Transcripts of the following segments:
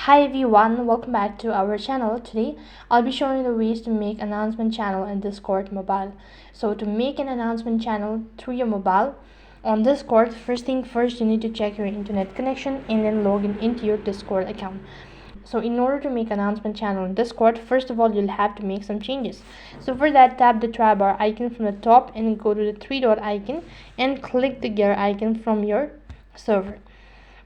Hi everyone, welcome back to our channel. Today I'll be showing you the ways to make announcement channel in Discord mobile. So to make an announcement channel through your mobile on Discord, first thing first, you need to check your internet connection and then log in into your Discord account. So in order to make announcement channel in Discord, first of all you'll have to make some changes. So for that, tap the try bar icon from the top and go to the three dot icon and click the gear icon from your server.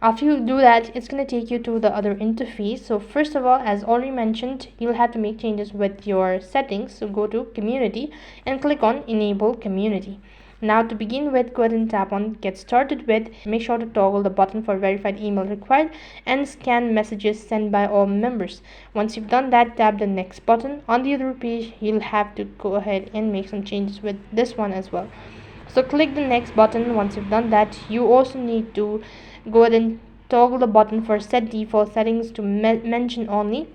After you do that, it's going to take you to the other interface. So first of all, as already mentioned, you'll have to make changes with your settings. So go to community and click on enable community. Now to begin with, go ahead and tap on get started with. Make sure to toggle the button for verified email required and scan messages sent by all members. Once you've done that, tap the next button. On the other page, you'll have to go ahead and make some changes with this one as well. So click the next button. Once you've done that, you also need to go ahead and toggle the button for set default settings to mention only.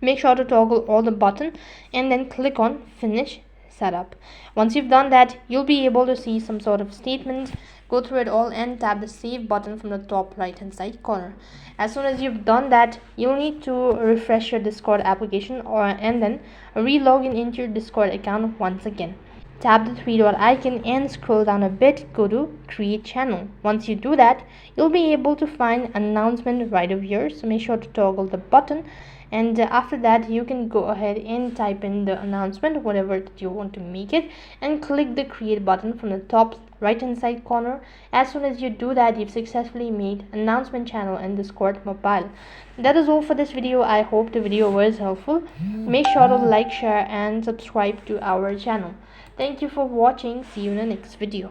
Make sure to toggle all the button and then click on finish setup. Once you've done that, you'll be able to see some sort of statement. Go through it all and tap the save button from the top right hand side corner. As soon as you've done that, you'll need to refresh your Discord application and then re-log in into your Discord account once again. Tap the three dot icon and scroll down a bit, go to create channel. Once you do that, you'll be able to find announcement right over here, so make sure to toggle the button, and after that you can go ahead and type in the announcement, whatever that you want to make it, and click the create button from the top right hand side corner. As soon as you do that, you've successfully made announcement channel in Discord mobile. That is all for this video. I hope the video was helpful. Make sure to like, share and subscribe to our channel. Thank you for watching. See you in the next video.